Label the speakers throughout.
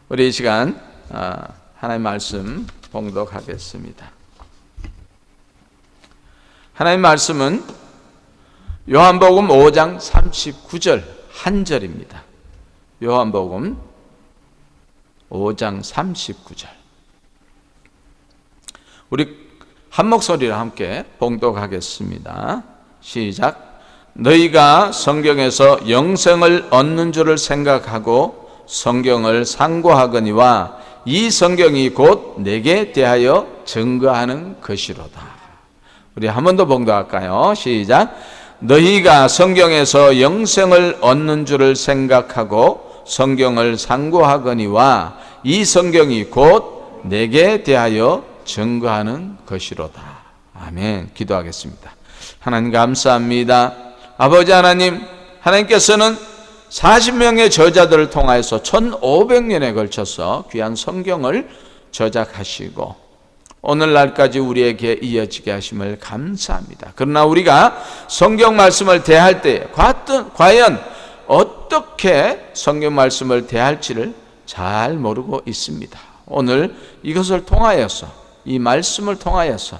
Speaker 1: 우리 이 시간 하나님의 말씀 봉독하겠습니다. 하나님의 말씀은 요한복음 5장 39절 한 절입니다. 요한복음 5장 39절. 우리 한 목소리로 함께 봉독하겠습니다. 시작. 너희가 성경에서 영생을 얻는 줄을 생각하고 성경을 상고하거니와 이 성경이 곧 내게 대하여 증거하는 것이로다. 우리 한 번 더 봉독할까요? 시작. 너희가 성경에서 영생을 얻는 줄을 생각하고 성경을 상고하거니와 이 성경이 곧 내게 대하여 증거하는 것이로다. 아멘. 기도하겠습니다. 하나님 감사합니다. 아버지 하나님, 하나님께서는 40명의 저자들을 통하여서 1500년에 걸쳐서 귀한 성경을 저작하시고 오늘날까지 우리에게 이어지게 하심을 감사합니다. 그러나 우리가 성경 말씀을 대할 때 과연 어떻게 성경 말씀을 대할지를 잘 모르고 있습니다. 오늘 이것을 통하여서, 이 말씀을 통하여서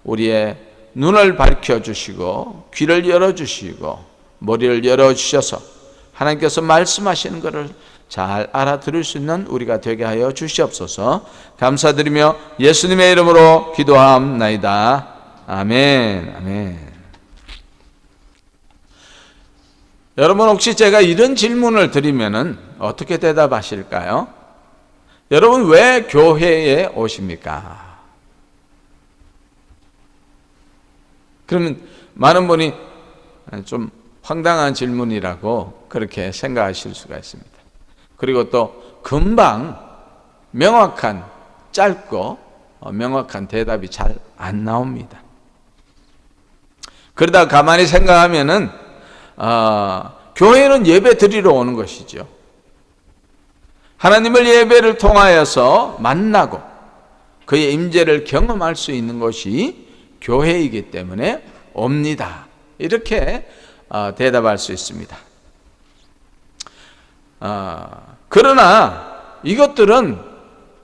Speaker 1: 우리의 눈을 밝혀주시고 귀를 열어주시고 머리를 열어주셔서 하나님께서 말씀하시는 것을 잘 알아들을 수 있는 우리가 되게 하여 주시옵소서. 감사드리며 예수님의 이름으로 기도하옵나이다. 아멘. 아멘. 여러분, 혹시 제가 이런 질문을 드리면은 어떻게 대답하실까요? 여러분, 왜 교회에 오십니까? 그러면 많은 분이 좀 황당한 질문이라고 그렇게 생각하실 수가 있습니다. 그리고 또 금방 명확한, 짧고 명확한 대답이 잘 안 나옵니다. 그러다 가만히 생각하면은 교회는 예배 드리러 오는 것이죠. 하나님을 예배를 통하여서 만나고 그의 임재를 경험할 수 있는 것이 교회이기 때문에 옵니다. 이렇게 대답할 수 있습니다. 그러나 이것들은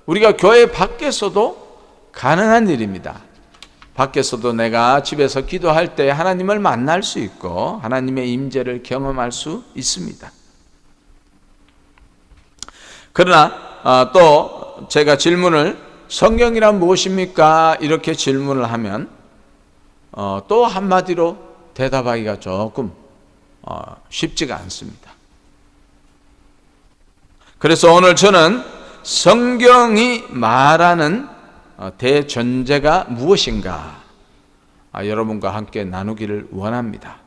Speaker 1: 우리가 교회 밖에서도 가능한 일입니다. 밖에서도 내가 집에서 기도할 때 하나님을 만날 수 있고 하나님의 임재를 경험할 수 있습니다. 그러나 또 제가 질문을 성경이란 무엇입니까? 이렇게 질문을 하면 또 한마디로 대답하기가 조금 쉽지가 않습니다. 그래서 오늘 저는 성경이 말하는 대전제가 무엇인가 여러분과 함께 나누기를 원합니다.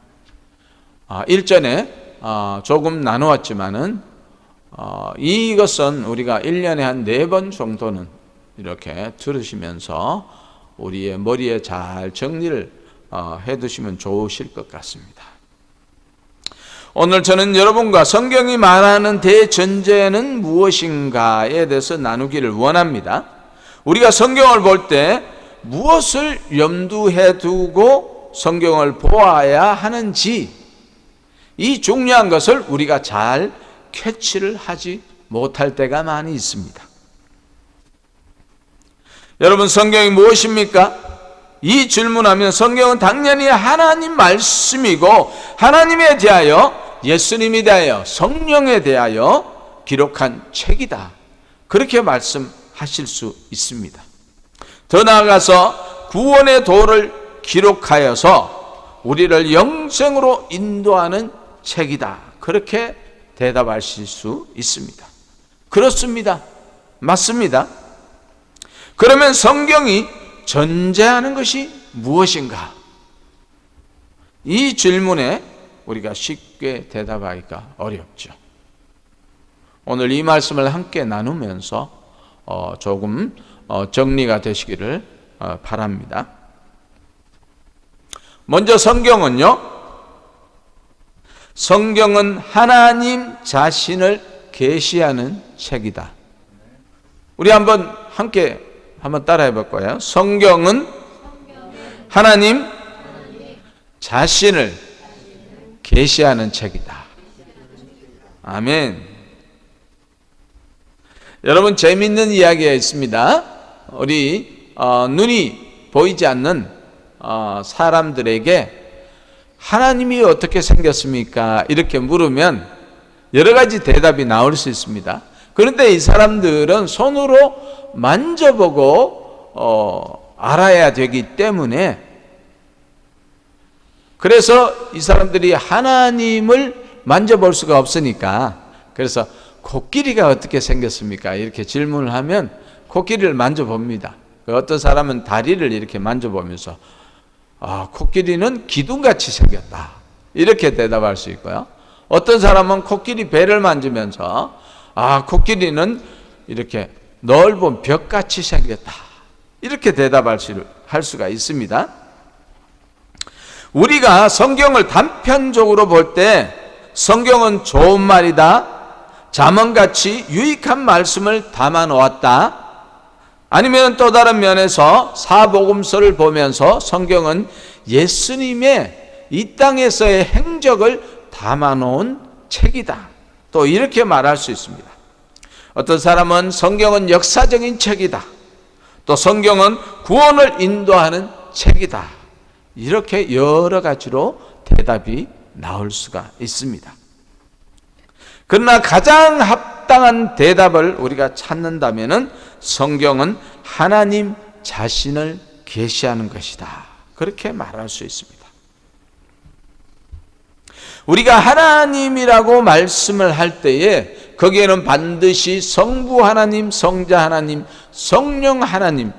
Speaker 1: 일전에 조금 나누었지만은 이것은 우리가 1년에 한 4번 정도는 이렇게 들으시면서 우리의 머리에 잘 정리를 해두시면 좋으실 것 같습니다. 오늘 저는 여러분과 성경이 말하는 대전제는 무엇인가에 대해서 나누기를 원합니다. 우리가 성경을 볼 때 무엇을 염두에 두고 성경을 보아야 하는지 이 중요한 것을 우리가 잘 캐치를 하지 못할 때가 많이 있습니다. 여러분, 성경이 무엇입니까? 이 질문하면 성경은 당연히 하나님 말씀이고 하나님에 대하여, 예수님에 대하여, 성령에 대하여 기록한 책이다. 그렇게 말씀하실 수 있습니다. 더 나아가서 구원의 도를 기록하여서 우리를 영생으로 인도하는 책이다. 그렇게 대답하실 수 있습니다. 그렇습니다. 맞습니다. 그러면 성경이 전제하는 것이 무엇인가? 이 질문에 우리가 쉽게 대답하기가 어렵죠. 오늘 이 말씀을 함께 나누면서 조금 정리가 되시기를 바랍니다. 먼저 성경은 하나님 자신을 계시하는 책이다. 우리 함께 따라해 볼 거예요. 성경은 하나님 자신을 계시하는 책이다. 아멘. 여러분, 재미있는 이야기가 있습니다. 우리 눈이 보이지 않는 사람들에게 하나님이 어떻게 생겼습니까? 이렇게 물으면 여러 가지 대답이 나올 수 있습니다. 그런데 이 사람들은 손으로 만져보고 알아야 되기 때문에, 그래서 이 사람들이 하나님을 만져볼 수가 없으니까, 그래서 코끼리가 어떻게 생겼습니까? 이렇게 질문을 하면 코끼리를 만져봅니다. 어떤 사람은 다리를 이렇게 만져보면서 코끼리는 기둥같이 생겼다, 이렇게 대답할 수 있고요. 어떤 사람은 코끼리 배를 만지면서 코끼리는 이렇게 넓은 벽같이 생겼다, 이렇게 대답할 수가 있습니다. 우리가 성경을 단편적으로 볼 때 성경은 좋은 말이다, 잠언같이 유익한 말씀을 담아 놓았다, 아니면 또 다른 면에서 사복음서를 보면서 성경은 예수님의 이 땅에서의 행적을 담아 놓은 책이다, 또 이렇게 말할 수 있습니다. 어떤 사람은 성경은 역사적인 책이다, 또 성경은 구원을 인도하는 책이다, 이렇게 여러 가지로 대답이 나올 수가 있습니다. 그러나 가장 합당한 대답을 우리가 찾는다면 성경은 하나님 자신을 계시하는 것이다, 그렇게 말할 수 있습니다. 우리가 하나님이라고 말씀을 할 때에 거기에는 반드시 성부 하나님, 성자 하나님, 성령 하나님,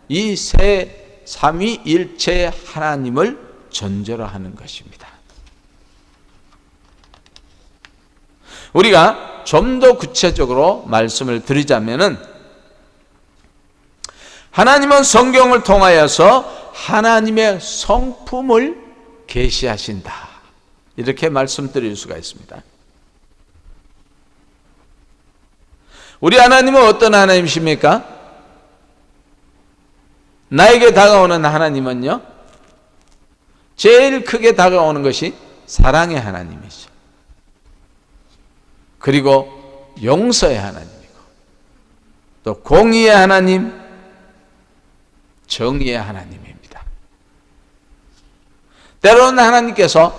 Speaker 1: 이 세 삼위일체 하나님을 전제로 하는 것입니다. 우리가 좀 더 구체적으로 말씀을 드리자면은, 하나님은 성경을 통하여서 하나님의 성품을 계시하신다, 이렇게 말씀드릴 수가 있습니다. 우리 하나님은 어떤 하나님이십니까? 나에게 다가오는 하나님은요, 제일 크게 다가오는 것이 사랑의 하나님이죠. 그리고 용서의 하나님이고, 또 공의의 하나님, 정의의 하나님입니다. 때로는 하나님께서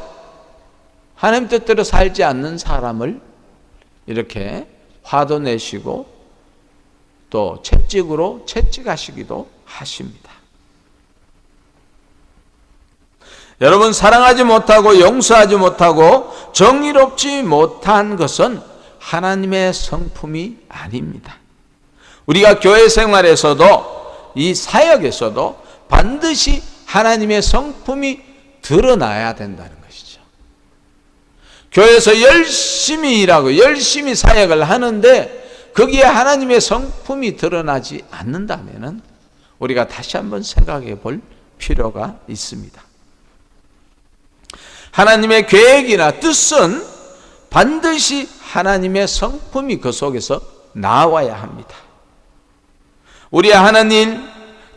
Speaker 1: 하나님 뜻대로 살지 않는 사람을 이렇게 화도 내시고 또 채찍으로 채찍하시기도 하십니다. 여러분, 사랑하지 못하고 용서하지 못하고 정의롭지 못한 것은 하나님의 성품이 아닙니다. 우리가 교회 생활에서도 이 사역에서도 반드시 하나님의 성품이 드러나야 된다는 것이죠. 교회에서 열심히 일하고 열심히 사역을 하는데 거기에 하나님의 성품이 드러나지 않는다면 우리가 다시 한번 생각해 볼 필요가 있습니다. 하나님의 계획이나 뜻은 반드시 하나님의 성품이 그 속에서 나와야 합니다. 우리의 하는 일,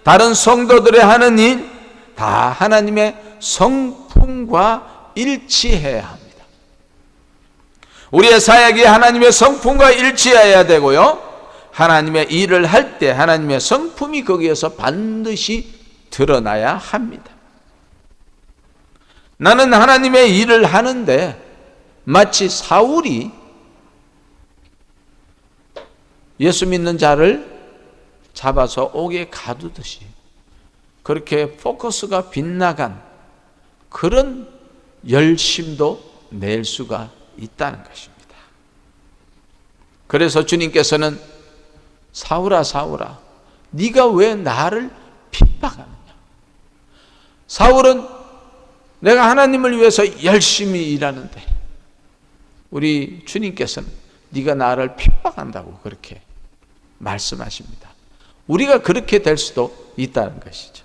Speaker 1: 다른 성도들의 하는 일, 다 하나님의 성품과 일치해야 합니다. 우리의 사역이 하나님의 성품과 일치해야 되고요, 하나님의 일을 할 때 하나님의 성품이 거기에서 반드시 드러나야 합니다. 나는 하나님의 일을 하는데 마치 사울이 예수 믿는 자를 잡아서 옥에 가두듯이 그렇게 포커스가 빗나간 그런 열심도 낼 수가 있다는 것입니다. 그래서 주님께서는 사울아 사울아, 네가 왜 나를 핍박하느냐? 사울은 내가 하나님을 위해서 열심히 일하는데 우리 주님께서는 네가 나를 핍박한다고 그렇게 말씀하십니다. 우리가 그렇게 될 수도 있다는 것이죠.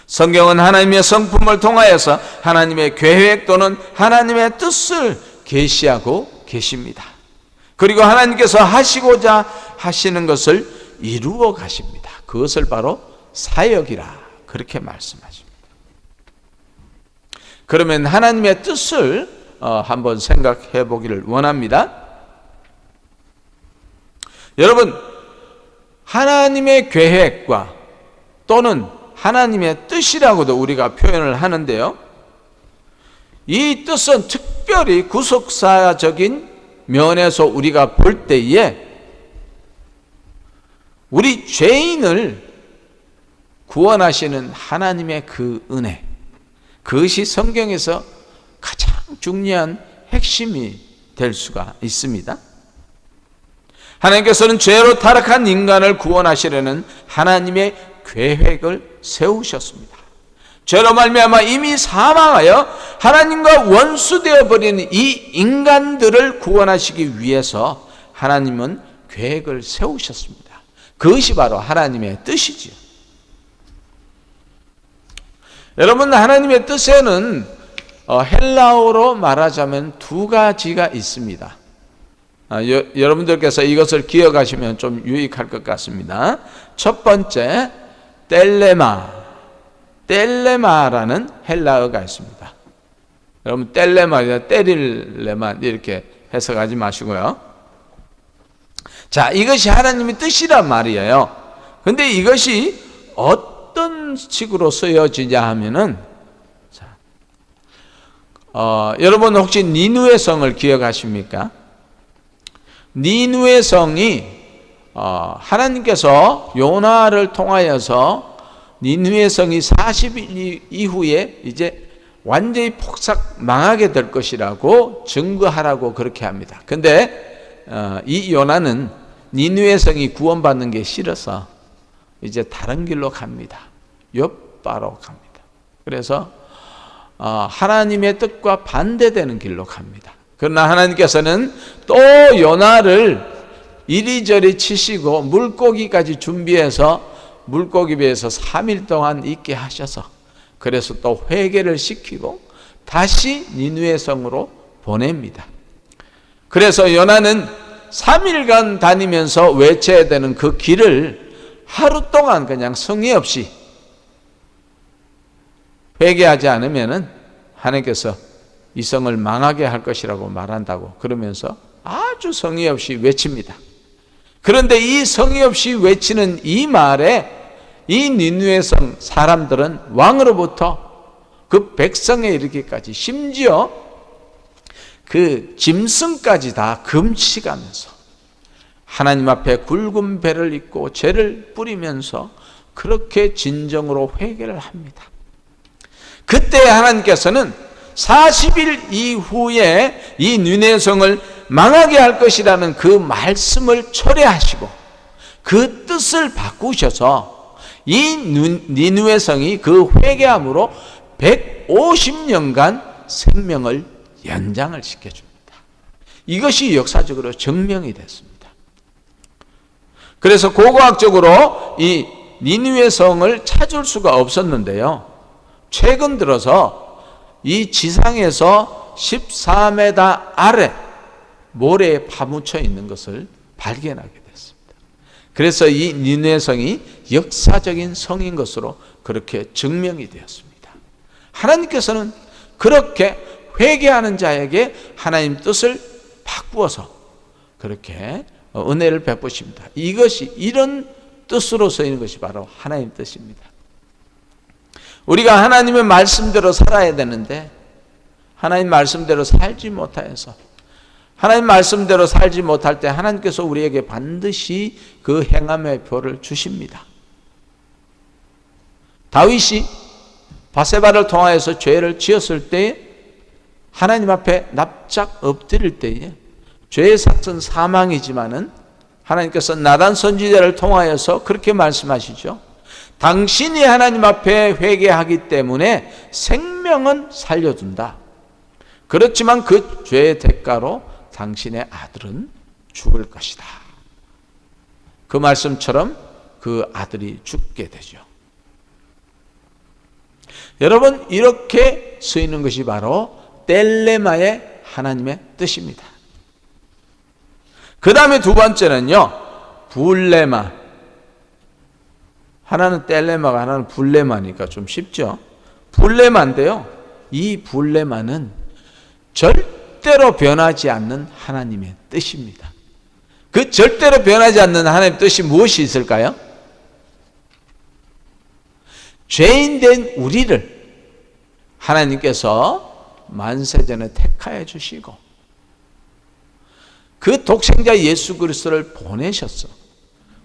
Speaker 1: 성경은 하나님의 성품을 통하여서 하나님의 계획 또는 하나님의 뜻을 계시하고 계십니다. 그리고 하나님께서 하시고자 하시는 것을 이루어 가십니다. 그것을 바로 사역이라 그렇게 말씀하십니다. 그러면 하나님의 뜻을 한번 생각해 보기를 원합니다. 여러분, 하나님의 계획과 또는 하나님의 뜻이라고도 우리가 표현을 하는데요, 이 뜻은 특별히 구속사적인 면에서 우리가 볼 때에 우리 죄인을 구원하시는 하나님의 그 은혜, 그것이 성경에서 가장 중요한 핵심이 될 수가 있습니다. 하나님께서는 죄로 타락한 인간을 구원하시려는 하나님의 계획을 세우셨습니다. 죄로 말미암아 이미 사망하여 하나님과 원수되어 버리는 이 인간들을 구원하시기 위해서 하나님은 계획을 세우셨습니다. 그것이 바로 하나님의 뜻이지요. 여러분, 하나님의 뜻에는 헬라어로 말하자면 두 가지가 있습니다. 여러분들께서 이것을 기억하시면 좀 유익할 것 같습니다. 첫 번째, 텔레마라는 헬라어가 있습니다. 여러분, 텔레마, 때릴레만 이렇게 해석하지 마시고요. 자, 이것이 하나님의 뜻이란 말이에요. 근데 이것이 어떤 식으로 쓰여지냐 하면은, 여러분 혹시 니누의 성을 기억하십니까? 니누의 성이 하나님께서 요나를 통하여서 니누의 성이 40일 이후에 이제 완전히 폭삭 망하게 될 것이라고 증거하라고 그렇게 합니다. 근데 이 요나는 니누의 성이 구원받는 게 싫어서 이제 다른 길로 갑니다. 욥바로 갑니다. 그래서 하나님의 뜻과 반대되는 길로 갑니다. 그러나 하나님께서는 또 요나를 이리저리 치시고 물고기까지 준비해서 물고기 배에서 3일 동안 있게 하셔서 그래서 또 회개를 시키고 다시 니느웨 성으로 보냅니다. 그래서 요나는 3일간 다니면서 외쳐야 되는 그 길을 하루 동안 그냥 성의 없이 회개하지 않으면은 하나님께서 이 성을 망하게 할 것이라고 말한다고 그러면서 아주 성의 없이 외칩니다. 그런데 이 성의 없이 외치는 이 말에 이 니느웨 성 사람들은 왕으로부터 그 백성에 이르기까지 심지어 그 짐승까지 다 금식하면서 하나님 앞에 굵은 배를 입고 죄를 뿌리면서 그렇게 진정으로 회개를 합니다. 그때 하나님께서는 40일 이후에 이 니느웨 성을 망하게 할 것이라는 그 말씀을 철회하시고 그 뜻을 바꾸셔서 이 니느웨 성이 그 회개함으로 150년간 생명을 연장을 시켜줍니다. 이것이 역사적으로 증명이 됐습니다. 그래서 고고학적으로 이 니느웨 성을 찾을 수가 없었는데요, 최근 들어서 이 지상에서 14m 아래 모래에 파묻혀 있는 것을 발견하게 됐습니다. 그래서 이 니느웨 성이 역사적인 성인 것으로 그렇게 증명이 되었습니다. 하나님께서는 그렇게 회개하는 자에게 하나님 뜻을 바꾸어서 그렇게 은혜를 베푸십니다. 이것이 이런 뜻으로 쓰이는 것이 바로 하나님 뜻입니다. 우리가 하나님의 말씀대로 살아야 되는데 하나님 말씀대로 살지 못하여서 하나님 말씀대로 살지 못할 때 하나님께서 우리에게 반드시 그 행함의 표를 주십니다. 다윗이 바세바를 통하여서 죄를 지었을 때 하나님 앞에 납작 엎드릴 때에 죄의 삭은 사망이지만은 하나님께서 나단 선지자를 통하여서 그렇게 말씀하시죠. 당신이 하나님 앞에 회개하기 때문에 생명은 살려둔다. 그렇지만 그 죄의 대가로 당신의 아들은 죽을 것이다. 그 말씀처럼 그 아들이 죽게 되죠. 여러분, 이렇게 쓰이는 것이 바로 텔레마의 하나님의 뜻입니다. 그 다음에 두 번째는요, 불레마. 하나는 텔레마가 하나는 불레마니까 좀 쉽죠. 불레마인데요, 이 불레마는 절대로 변하지 않는 하나님의 뜻입니다. 그 절대로 변하지 않는 하나님의 뜻이 무엇이 있을까요? 죄인된 우리를 하나님께서 만세전에 택하여 주시고 그 독생자 예수 그리스도를 보내셨어.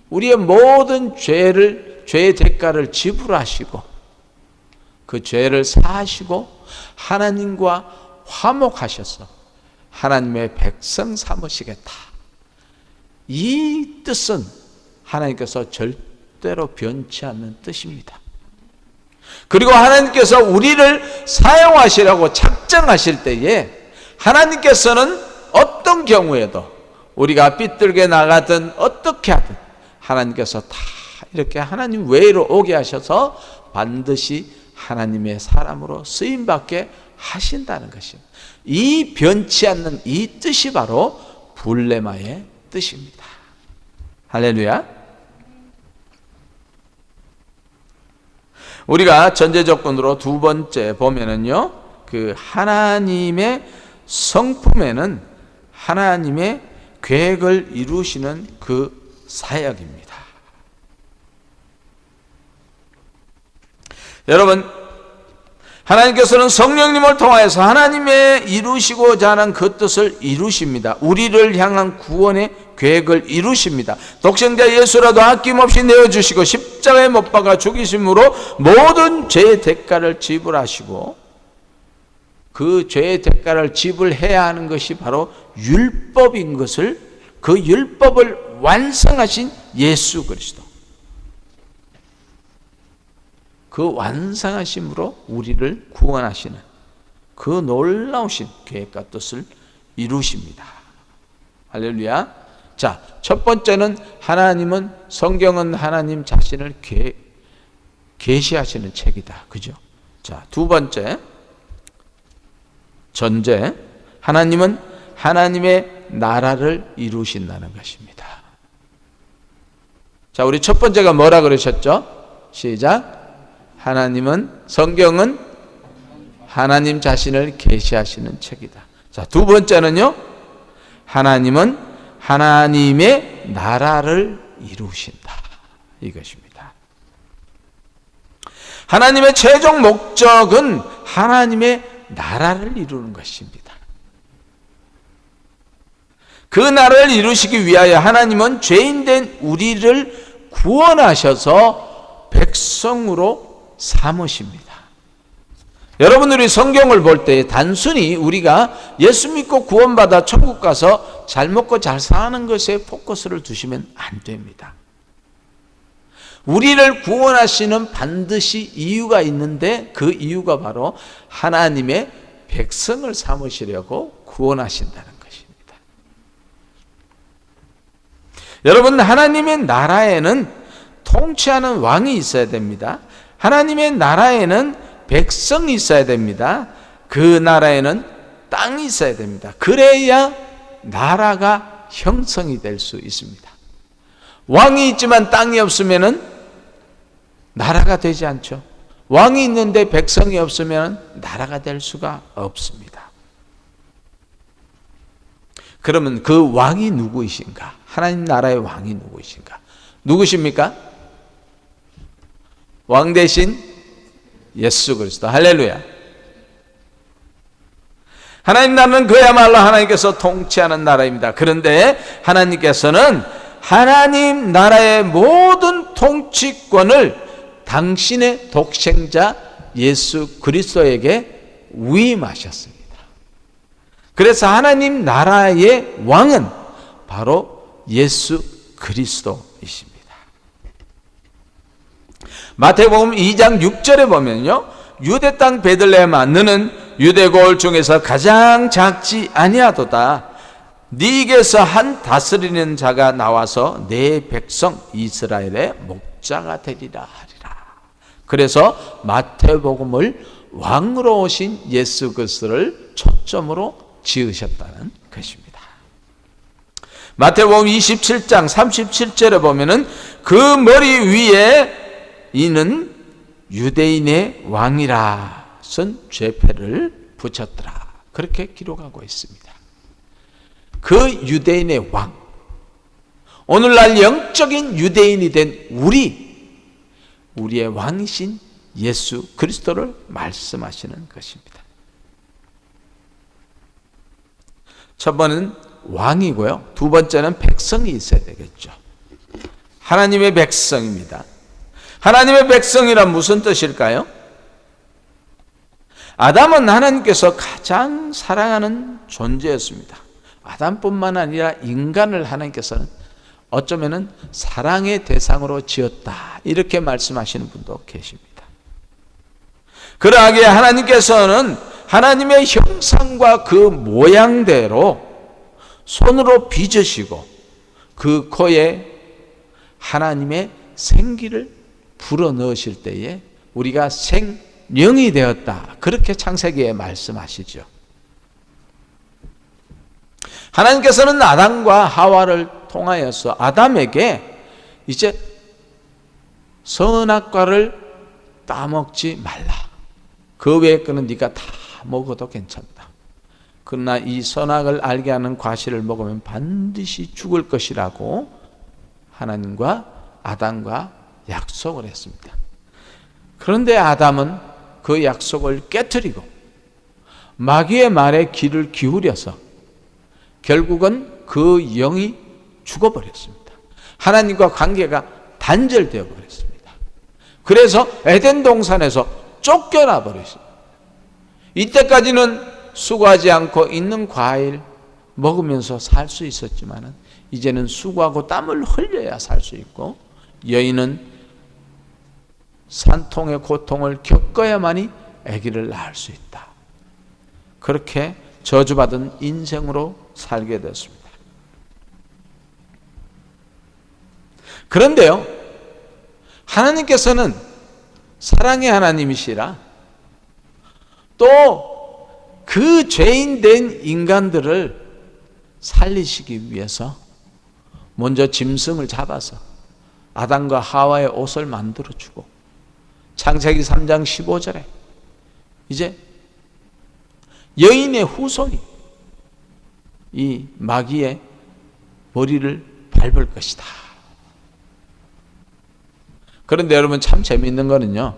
Speaker 1: 우리의 모든 죄의 대가를 지불하시고 그 죄를 사하시고 하나님과 화목하셔서 하나님의 백성 삼으시겠다. 이 뜻은 하나님께서 절대로 변치 않는 뜻입니다. 그리고 하나님께서 우리를 사용하시라고 작정하실 때에 하나님께서는 어떤 경우에도 우리가 삐뚤게 나가든 어떻게 하든 하나님께서 다 이렇게 하나님 외로 오게 하셔서 반드시 하나님의 사람으로 쓰임받게 하신다는 것입니다. 이 변치 않는 이 뜻이 바로 불레마의 뜻입니다. 할렐루야. 우리가 전제 조건으로 두 번째 보면은요, 그 하나님의 성품에는 하나님의 계획을 이루시는 그 사역입니다. 여러분, 하나님께서는 성령님을 통하여서 하나님의 이루시고자 하는 그 뜻을 이루십니다. 우리를 향한 구원의 계획을 이루십니다. 독생자 예수라도 아낌없이 내어주시고 십자가에 못 박아 죽이심으로 모든 죄의 대가를 지불하시고 그 죄의 대가를 지불해야 하는 것이 바로 율법인 것을, 그 율법을 완성하신 예수 그리스도, 그 완성하심으로 우리를 구원하시는 그 놀라우신 계획과 뜻을 이루십니다. 할렐루야. 자, 첫 번째는 성경은 하나님 자신을 계시하시는 책이다. 그죠? 자, 두 번째, 전제, 하나님은 하나님의 나라를 이루신다는 것입니다. 자, 우리 첫 번째가 뭐라 그러셨죠? 시작. 성경은 하나님 자신을 계시하시는 책이다. 자, 두 번째는요, 하나님은 하나님의 나라를 이루신다. 이것입니다. 하나님의 최종 목적은 하나님의 나라를 이루는 것입니다. 그 나라를 이루시기 위하여 하나님은 죄인된 우리를 구원하셔서 백성으로 삼으십니다. 여러분들이 성경을 볼 때 단순히 우리가 예수 믿고 구원받아 천국 가서 잘 먹고 잘 사는 것에 포커스를 두시면 안 됩니다. 우리를 구원하시는 반드시 이유가 있는데 그 이유가 바로 하나님의 백성을 삼으시려고 구원하신다는 것입니다. 여러분, 하나님의 나라에는 통치하는 왕이 있어야 됩니다. 하나님의 나라에는 백성이 있어야 됩니다. 그 나라에는 땅이 있어야 됩니다. 그래야 나라가 형성이 될 수 있습니다. 왕이 있지만 땅이 없으면 나라가 되지 않죠. 왕이 있는데 백성이 없으면 나라가 될 수가 없습니다. 그러면 그 왕이 누구이신가? 하나님 나라의 왕이 누구이신가? 누구십니까? 왕 대신 예수 그리스도. 할렐루야. 하나님 나라는 그야말로 하나님께서 통치하는 나라입니다. 그런데 하나님께서는 하나님 나라의 모든 통치권을 당신의 독생자 예수 그리스도에게 위임하셨습니다. 그래서 하나님 나라의 왕은 바로 예수 그리스도이십니다. 마태복음 2장 6절에 보면요, 유대 땅 베들레헴아, 너는 유대 고을 중에서 가장 작지 아니하도다. 네게서 한 다스리는 자가 나와서 내 백성 이스라엘의 목자가 되리라 하리라. 그래서 마태복음을 왕으로 오신 예수 그리스도를 초점으로 지으셨다는 것입니다. 마태복음 27장 37절에 보면은 그 머리 위에 이는 유대인의 왕이라 쓴 죄패를 붙였더라. 그렇게 기록하고 있습니다. 그 유대인의 왕, 오늘날 영적인 유대인이 된 우리의 왕이신 예수 그리스도를 말씀하시는 것입니다. 첫 번은 왕이고요. 두 번째는 백성이 있어야 되겠죠. 하나님의 백성입니다. 하나님의 백성이란 무슨 뜻일까요? 아담은 하나님께서 가장 사랑하는 존재였습니다. 아담뿐만 아니라 인간을 하나님께서는 어쩌면은 사랑의 대상으로 지었다, 이렇게 말씀하시는 분도 계십니다. 그러하기에 하나님께서는 하나님의 형상과 그 모양대로 손으로 빚으시고 그 코에 하나님의 생기를 불어넣으실 때에 우리가 생명이 되었다, 그렇게 창세기에 말씀하시죠. 하나님께서는 아담과 하와를 통하여서 아담에게 이제 선악과를 따먹지 말라, 그 외의 거는 네가 다 먹어도 괜찮다, 그러나 이 선악을 알게 하는 과실을 먹으면 반드시 죽을 것이라고 하나님과 아담과 약속을 했습니다. 그런데 아담은 그 약속을 깨트리고 마귀의 말에 귀를 기울여서 결국은 그 영이 죽어버렸습니다. 하나님과 관계가 단절되어 버렸습니다. 그래서 에덴 동산에서 쫓겨나 버렸습니다. 이때까지는 수고하지 않고 있는 과일 먹으면서 살 수 있었지만 이제는 수고하고 땀을 흘려야 살 수 있고, 여인은 산통의 고통을 겪어야만이 아기를 낳을 수 있다. 그렇게 저주받은 인생으로 살게 됐습니다. 그런데요, 하나님께서는 사랑의 하나님이시라 또 그 죄인 된 인간들을 살리시기 위해서 먼저 짐승을 잡아서 아담과 하와의 옷을 만들어주고, 창세기 3장 15절에 이제 여인의 후손이 이 마귀의 머리를 밟을 것이다. 그런데 여러분, 참 재미있는 거는요,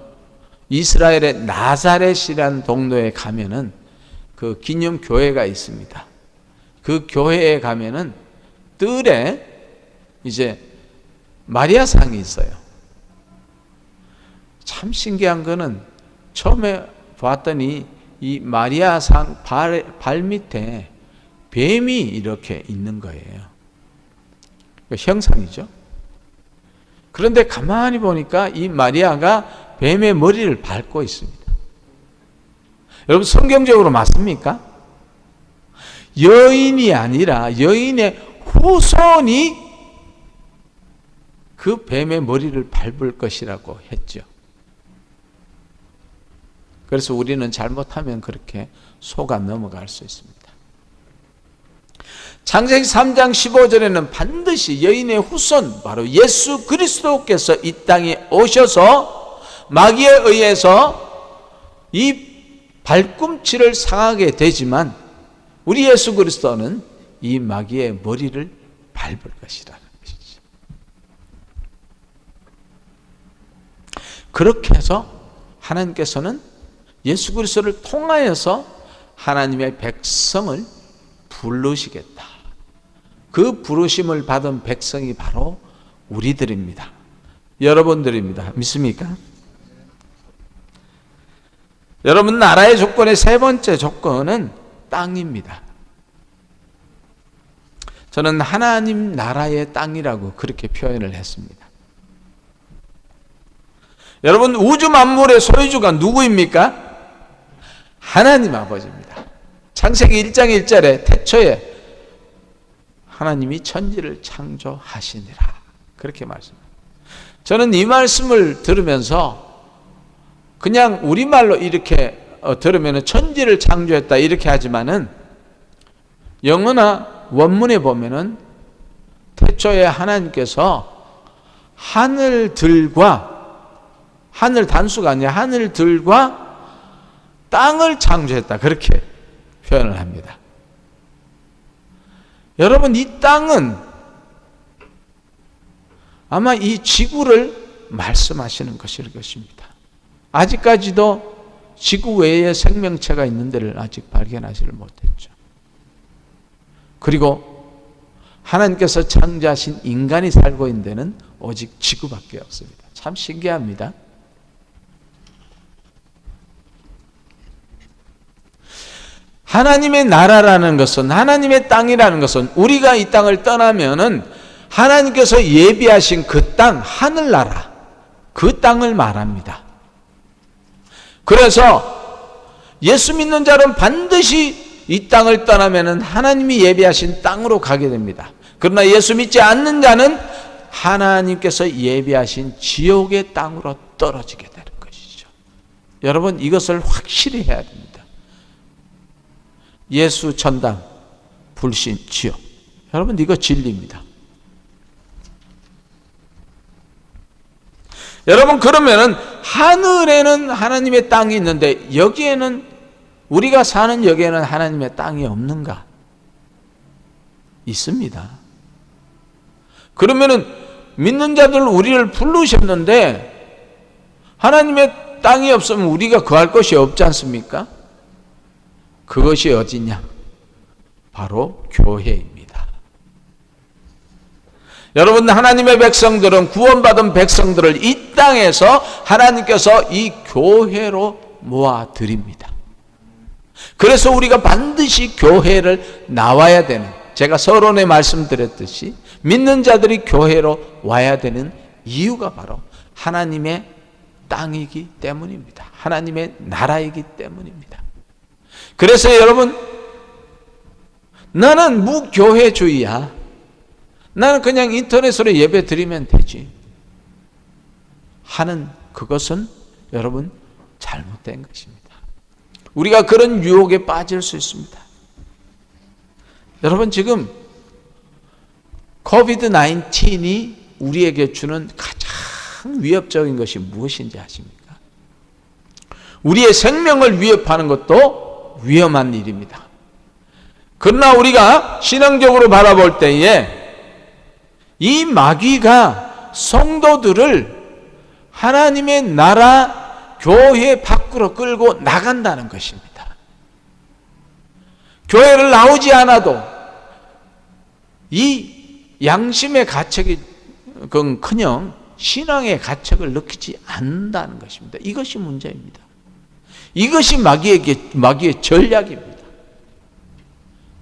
Speaker 1: 이스라엘의 나사렛이라는 동네에 가면은 그 기념 교회가 있습니다. 그 교회에 가면은 뜰에 이제 마리아상이 있어요. 참 신기한 거는 처음에 봤더니 이 마리아상 발 밑에 뱀이 이렇게 있는 거예요. 형상이죠. 그런데 가만히 보니까 이 마리아가 뱀의 머리를 밟고 있습니다. 여러분, 성경적으로 맞습니까? 여인이 아니라 여인의 후손이 그 뱀의 머리를 밟을 것이라고 했죠. 그래서 우리는 잘못하면 그렇게 속아 넘어갈 수 있습니다. 창세기 3장 15절에는 반드시 여인의 후손, 바로 예수 그리스도께서 이 땅에 오셔서 마귀에 의해서 이 발꿈치를 상하게 되지만 우리 예수 그리스도는 이 마귀의 머리를 밟을 것이라는 것이죠. 그렇게 해서 하나님께서는 예수 그리스도를 통하여서 하나님의 백성을 부르시겠다. 그 부르심을 받은 백성이 바로 우리들입니다. 여러분들입니다. 믿습니까? 여러분, 나라의 조건의 세 번째 조건은 땅입니다. 저는 하나님 나라의 땅이라고 그렇게 표현을 했습니다. 여러분, 우주 만물의 소유주가 누구입니까? 하나님 아버지입니다. 창세기 1장 1절에 태초에 하나님이 천지를 창조하시니라, 그렇게 말씀합니다. 저는 이 말씀을 들으면서 그냥 우리말로 이렇게 들으면 천지를 창조했다 이렇게 하지만은 영어나 원문에 보면은 태초에 하나님께서 하늘들과, 하늘 단수가 아니라 하늘들과 땅을 창조했다, 그렇게 표현을 합니다. 여러분, 이 땅은 아마 이 지구를 말씀하시는 것일 것입니다. 아직까지도 지구 외에 생명체가 있는 데를 아직 발견하지를 못했죠. 그리고 하나님께서 창조하신 인간이 살고 있는 데는 오직 지구밖에 없습니다. 참 신기합니다. 하나님의 나라라는 것은, 하나님의 땅이라는 것은, 우리가 이 땅을 떠나면은 하나님께서 예비하신 그 땅, 하늘나라, 그 땅을 말합니다. 그래서 예수 믿는 자는 반드시 이 땅을 떠나면은 하나님이 예비하신 땅으로 가게 됩니다. 그러나 예수 믿지 않는 자는 하나님께서 예비하신 지옥의 땅으로 떨어지게 되는 것이죠. 여러분, 이것을 확실히 해야 됩니다. 예수 천당, 불신 지옥. 여러분, 이거 진리입니다. 여러분, 그러면은 하늘에는 하나님의 땅이 있는데 여기에는, 우리가 사는 여기에는 하나님의 땅이 없는가? 있습니다. 그러면은 믿는 자들 우리를 부르셨는데 하나님의 땅이 없으면 우리가 거할 것이 없지 않습니까? 그것이 어디냐? 바로 교회입니다. 여러분, 하나님의 백성들은, 구원받은 백성들을 이 땅에서 하나님께서 이 교회로 모아드립니다. 그래서 우리가 반드시 교회를 나와야 되는, 제가 서론에 말씀드렸듯이 믿는 자들이 교회로 와야 되는 이유가 바로 하나님의 땅이기 때문입니다. 하나님의 나라이기 때문입니다. 그래서 여러분, 나는 무교회주의야, 나는 그냥 인터넷으로 예배 드리면 되지 하는 그것은 여러분 잘못된 것입니다. 우리가 그런 유혹에 빠질 수 있습니다. 여러분, 지금 코비드-19이 우리에게 주는 가장 위협적인 것이 무엇인지 아십니까? 우리의 생명을 위협하는 것도 위험한 일입니다. 그러나 우리가 신앙적으로 바라볼 때에 이 마귀가 성도들을 하나님의 나라 교회 밖으로 끌고 나간다는 것입니다. 교회를 나오지 않아도 이 양심의 가책이 그커녕 신앙의 가책을 느끼지 않는다는 것입니다. 이것이 문제입니다. 이것이 마귀의 전략입니다.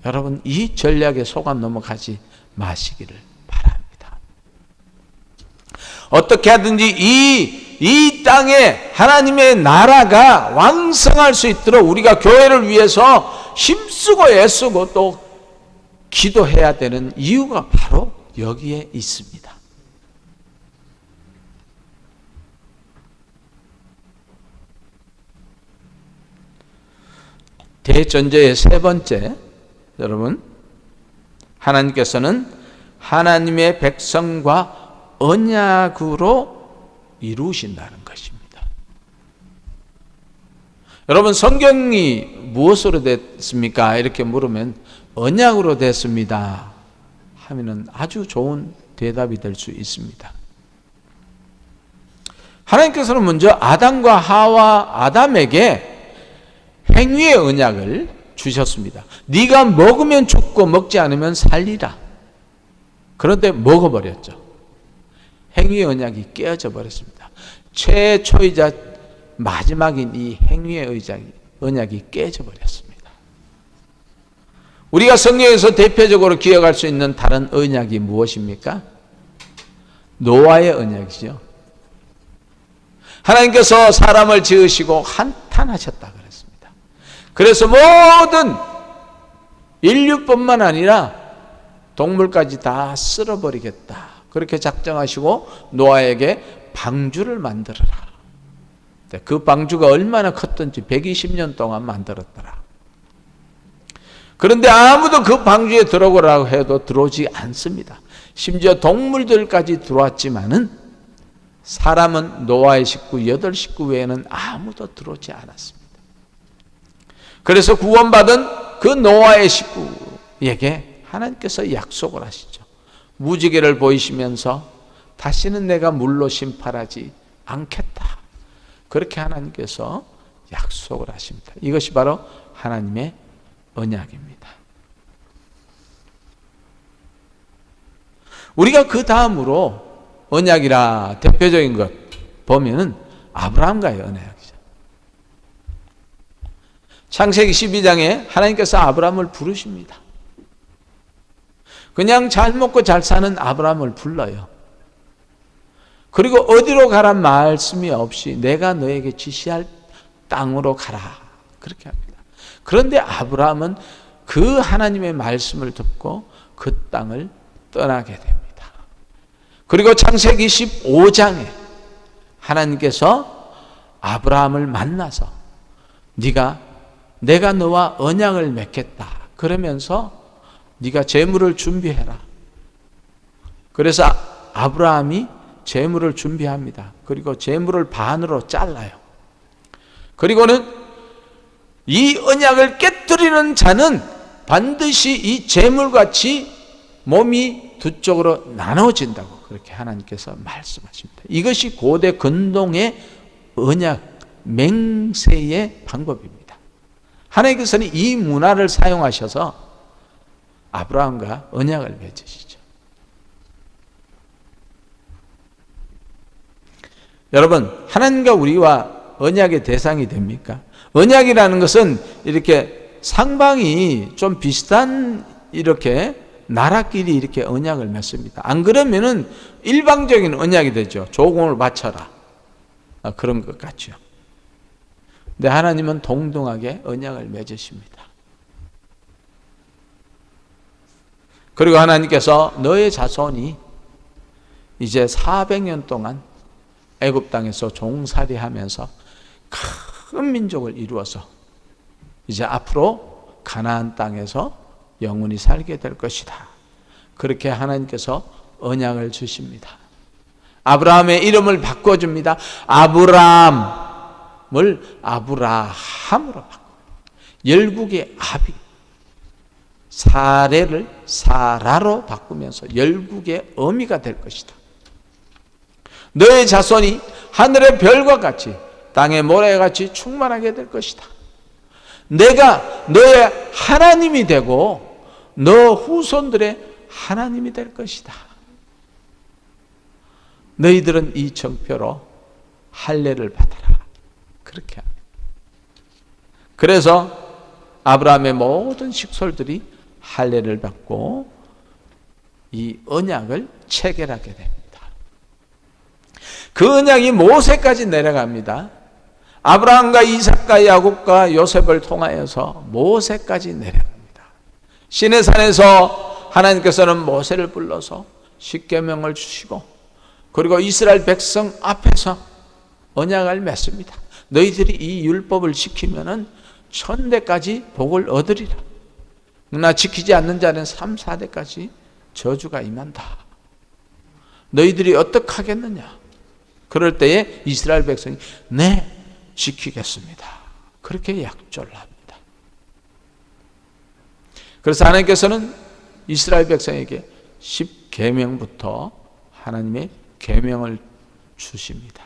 Speaker 1: 여러분, 이 전략에 속아 넘어가지 마시기를 바랍니다. 어떻게 하든지 이 땅에 하나님의 나라가 왕성할 수 있도록 우리가 교회를 위해서 힘쓰고 애쓰고 또 기도해야 되는 이유가 바로 여기에 있습니다. 대전제의 세 번째, 여러분, 하나님께서는 하나님의 백성과 언약으로 이루신다는 것입니다. 여러분, 성경이 무엇으로 됐습니까? 이렇게 물으면 언약으로 됐습니다 하면은 아주 좋은 대답이 될 수 있습니다. 하나님께서는 먼저 아담과 하와, 아담에게 행위의 언약을 주셨습니다. 네가 먹으면 죽고 먹지 않으면 살리라. 그런데 먹어버렸죠. 행위의 언약이 깨어져 버렸습니다. 최초이자 마지막인 이 행위의 언약이 깨져 버렸습니다. 우리가 성경에서 대표적으로 기억할 수 있는 다른 언약이 무엇입니까? 노아의 언약이죠. 하나님께서 사람을 지으시고 한탄하셨다 그랬습니다. 그래서 모든 인류뿐만 아니라 동물까지 다 쓸어버리겠다, 그렇게 작정하시고 노아에게 방주를 만들어라. 그 방주가 얼마나 컸던지 120년 동안 만들었더라. 그런데 아무도 그 방주에 들어오라고 해도 들어오지 않습니다. 심지어 동물들까지 들어왔지만은 사람은 노아의 식구 8식구 외에는 아무도 들어오지 않았습니다. 그래서 구원받은 그 노아의 식구에게 하나님께서 약속을 하시죠. 무지개를 보이시면서 다시는 내가 물로 심판하지 않겠다. 그렇게 하나님께서 약속을 하십니다. 이것이 바로 하나님의 언약입니다. 우리가 그 다음으로 언약이라 대표적인 것 보면은 아브라함과의 언약이죠. 창세기 12장에 하나님께서 아브라함을 부르십니다. 그냥 잘 먹고 잘 사는 아브라함을 불러요. 그리고 어디로 가란 말씀이 없이 내가 너에게 지시할 땅으로 가라. 그렇게 합니다. 그런데 아브라함은 그 하나님의 말씀을 듣고 그 땅을 떠나게 됩니다. 그리고 창세기 15장에 하나님께서 아브라함을 만나서 내가 너와 언약을 맺겠다. 그러면서 네가 재물을 준비해라. 그래서 아브라함이 재물을 준비합니다. 그리고 재물을 반으로 잘라요. 그리고는 이 언약을 깨뜨리는 자는 반드시 이 재물같이 몸이 두 쪽으로 나눠진다고 그렇게 하나님께서 말씀하십니다. 이것이 고대 근동의 언약 맹세의 방법입니다. 하나님께서는 이 문화를 사용하셔서 아브라함과 언약을 맺으시죠. 여러분, 하나님과 우리와 언약의 대상이 됩니까? 언약이라는 것은 이렇게 상방이 좀 비슷한 이렇게 나라끼리 이렇게 언약을 맺습니다. 안 그러면은 일방적인 언약이 되죠. 조공을 바쳐라. 그런 것 같죠. 근데 하나님은 동등하게 언약을 맺으십니다. 그리고 하나님께서 너의 자손이 이제 400년 동안 애굽 땅에서 종살이하면서 큰 민족을 이루어서 이제 앞으로 가나안 땅에서 영원히 살게 될 것이다. 그렇게 하나님께서 언약을 주십니다. 아브라함의 이름을 바꿔줍니다. 아브라함을 아브라함으로 바꿔요. 열국의 아비 사례를 사라로 바꾸면서 열국의 어미가 될 것이다. 너의 자손이 하늘의 별과 같이 땅의 모래와 같이 충만하게 될 것이다. 내가 너의 하나님이 되고 너 후손들의 하나님이 될 것이다. 너희들은 이 정표로 할례를 받아라. 그렇게 합니다. 그래서 아브라함의 모든 식솔들이 할례를 받고 이 언약을 체결하게 됩니다. 그 언약이 모세까지 내려갑니다. 아브라함과 이삭과 야곱과 요셉을 통하여서 모세까지 내려갑니다. 시내산에서 하나님께서는 모세를 불러서 십계명을 주시고 그리고 이스라엘 백성 앞에서 언약을 맺습니다. 너희들이 이 율법을 지키면은 1000대까지 복을 얻으리라. 그러나 지키지 않는 자는 3, 4대까지 저주가 임한다. 너희들이 어떻게 하겠느냐? 그럴 때에 이스라엘 백성이 네, 지키겠습니다. 그렇게 약조를 합니다. 그래서 하나님께서는 이스라엘 백성에게 10계명부터 하나님의 계명을 주십니다.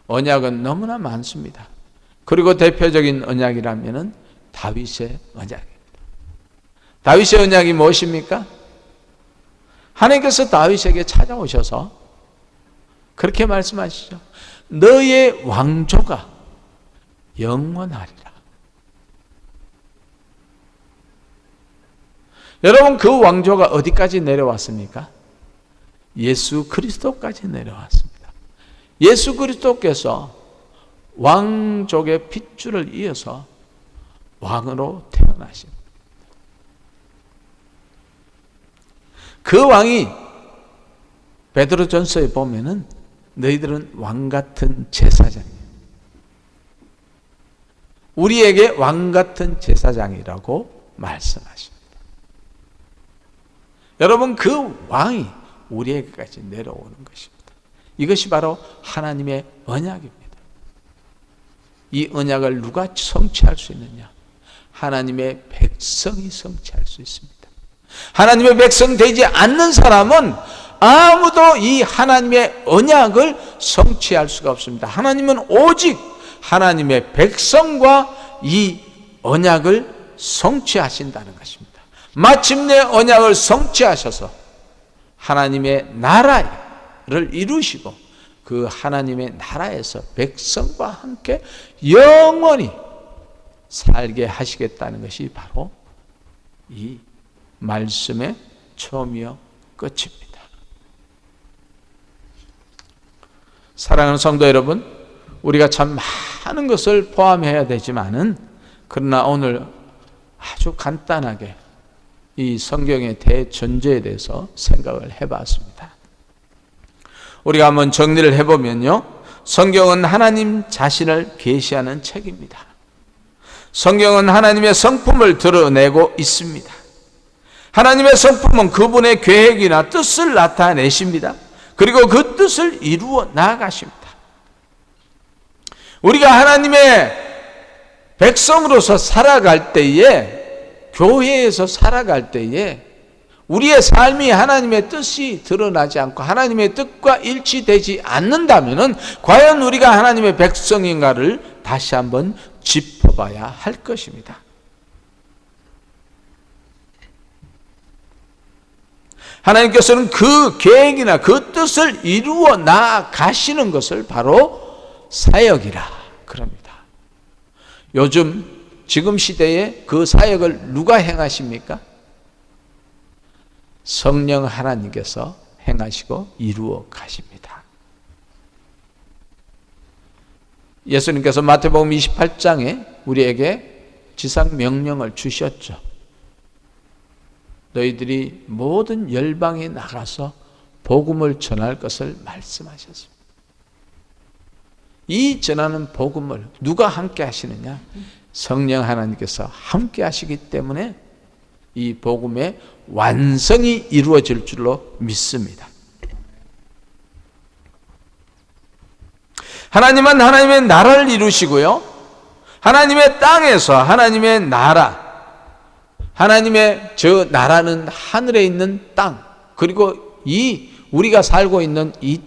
Speaker 1: 언약은 너무나 많습니다. 그리고 대표적인 언약이라면은 다윗의 언약입니다. 다윗의 언약이 무엇입니까? 하나님께서 다윗에게 찾아오셔서 그렇게 말씀하시죠. 너의 왕조가 영원하리라. 여러분, 그 왕조가 어디까지 내려왔습니까? 예수 그리스도까지 내려왔습니다. 예수 그리스도께서 왕족의 핏줄을 이어서 왕으로 태어나십니다. 그 왕이 베드로전서에 보면은 너희들은 왕 같은 제사장이에요. 우리에게 왕 같은 제사장이라고 말씀하십니다. 여러분, 그 왕이 우리에게까지 내려오는 것입니다. 이것이 바로 하나님의 언약입니다. 이 언약을 누가 성취할 수 있느냐? 하나님의 백성이 성취할 수 있습니다. 하나님의 백성 되지 않는 사람은 아무도 이 하나님의 언약을 성취할 수가 없습니다. 하나님은 오직 하나님의 백성과 이 언약을 성취하신다는 것입니다. 마침내 언약을 성취하셔서 하나님의 나라를 이루시고 그 하나님의 나라에서 백성과 함께 영원히 살게 하시겠다는 것이 바로 이 말씀의 처음이요 끝입니다. 사랑하는 성도 여러분, 우리가 참 많은 것을 포함해야 되지만은 그러나 오늘 아주 간단하게 이 성경의 대전제에 대해서 생각을 해봤습니다. 우리가 한번 정리를 해보면요, 성경은 하나님 자신을 계시하는 책입니다. 성경은 하나님의 성품을 드러내고 있습니다. 하나님의 성품은 그분의 계획이나 뜻을 나타내십니다. 그리고 그 뜻을 이루어 나아가십니다. 우리가 하나님의 백성으로서 살아갈 때에, 교회에서 살아갈 때에 우리의 삶이 하나님의 뜻이 드러나지 않고 하나님의 뜻과 일치되지 않는다면 과연 우리가 하나님의 백성인가를 다시 한번 짚어봐야 할 것입니다. 하나님께서는 그 계획이나 그 뜻을 이루어 나가시는 것을 바로 사역이라 그럽니다. 요즘 지금 시대에 그 사역을 누가 행하십니까? 성령 하나님께서 행하시고 이루어 가십니다. 예수님께서 마태복음 28장에 우리에게 지상 명령을 주셨죠. 너희들이 모든 열방에 나가서 복음을 전할 것을 말씀하셨습니다. 이 전하는 복음을 누가 함께 하시느냐? 성령 하나님께서 함께 하시기 때문에 이 복음의 완성이 이루어질 줄로 믿습니다. 하나님은 하나님의 나라를 이루시고요, 하나님의 땅에서 하나님의 나라, 하나님의 저 나라는 하늘에 있는 땅, 그리고 이 우리가 살고 있는 이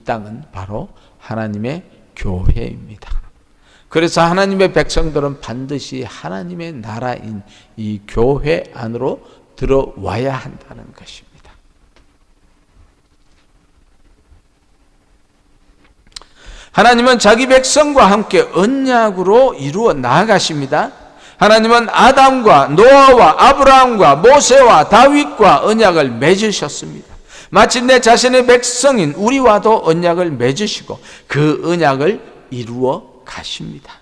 Speaker 1: 땅은 바로 하나님의 교회입니다. 그래서 하나님의 백성들은 반드시 하나님의 나라인 이 교회 안으로 들어와야 한다는 것입니다. 하나님은 자기 백성과 함께 언약으로 이루어 나아가십니다. 하나님은 아담과 노아와 아브라함과 모세와 다윗과 언약을 맺으셨습니다. 마침내 자신의 백성인 우리와도 언약을 맺으시고 그 언약을 이루어 가십니다.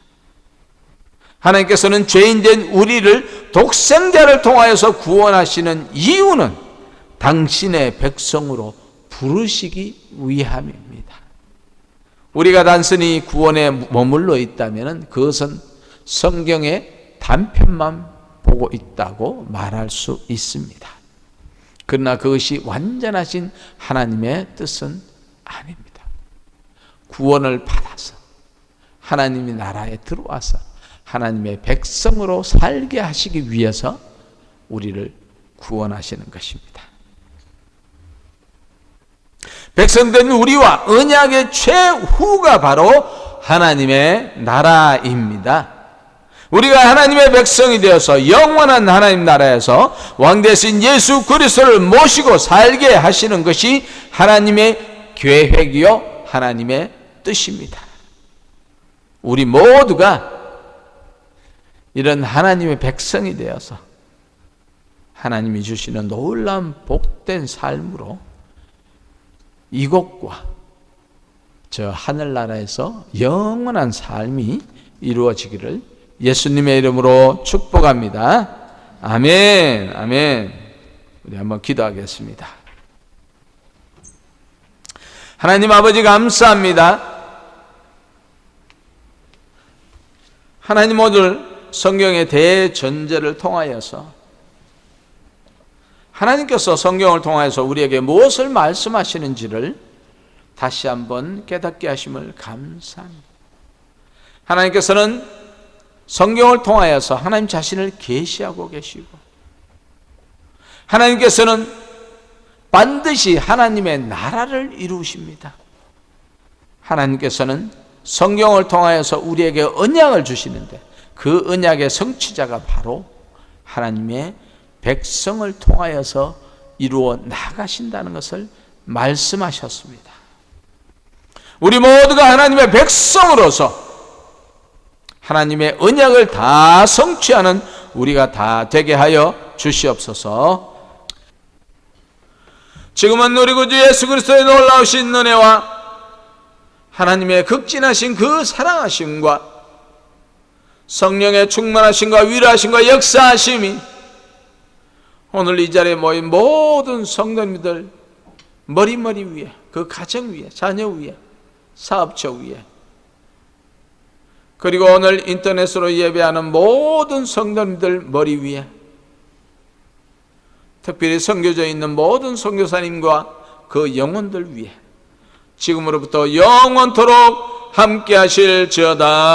Speaker 1: 하나님께서는 죄인된 우리를 독생자를 통하여서 구원하시는 이유는 당신의 백성으로 부르시기 위함입니다. 우리가 단순히 구원에 머물러 있다면 그것은 성경의 단편만 보고 있다고 말할 수 있습니다. 그러나 그것이 완전하신 하나님의 뜻은 아닙니다. 구원을 받아서 하나님의 나라에 들어와서 하나님의 백성으로 살게 하시기 위해서 우리를 구원하시는 것입니다. 백성된 우리와 언약의 최후가 바로 하나님의 나라입니다. 우리가 하나님의 백성이 되어서 영원한 하나님 나라에서 왕 대신 예수 그리스도를 모시고 살게 하시는 것이 하나님의 계획이요 하나님의 뜻입니다. 우리 모두가 이런 하나님의 백성이 되어서 하나님이 주시는 놀라운 복된 삶으로 이곳과 저 하늘나라에서 영원한 삶이 이루어지기를 예수님의 이름으로 축복합니다. 아멘, 아멘. 우리 한번 기도하겠습니다. 하나님 아버지 감사합니다. 하나님 오늘 성경의 대전제를 통하여서 하나님께서 성경을 통하여서 우리에게 무엇을 말씀하시는지를 다시 한번 깨닫게 하심을 감사합니다. 하나님께서는 성경을 통하여서 하나님 자신을 계시하고 계시고 하나님께서는 반드시 하나님의 나라를 이루십니다. 하나님께서는 성경을 통하여서 우리에게 언약을 주시는데 그 언약의 성취자가 바로 하나님의 백성을 통하여서 이루어 나가신다는 것을 말씀하셨습니다. 우리 모두가 하나님의 백성으로서 하나님의 언약을 다 성취하는 우리가 다 되게 하여 주시옵소서. 지금은 우리 구주 예수 그리스도의 놀라우신 은혜와 하나님의 극진하신 그 사랑하심과 성령의 충만하심과 위로하심과 역사하심이 오늘 이 자리에 모인 모든 성도님들 머리 위에, 그 가정 위에, 자녀 위에, 사업처 위에, 그리고 오늘 인터넷으로 예배하는 모든 성도님들 머리 위에, 특별히 선교지에 있는 모든 선교사님과 그 영혼들 위에 지금으로부터 영원토록 함께 하실지어다.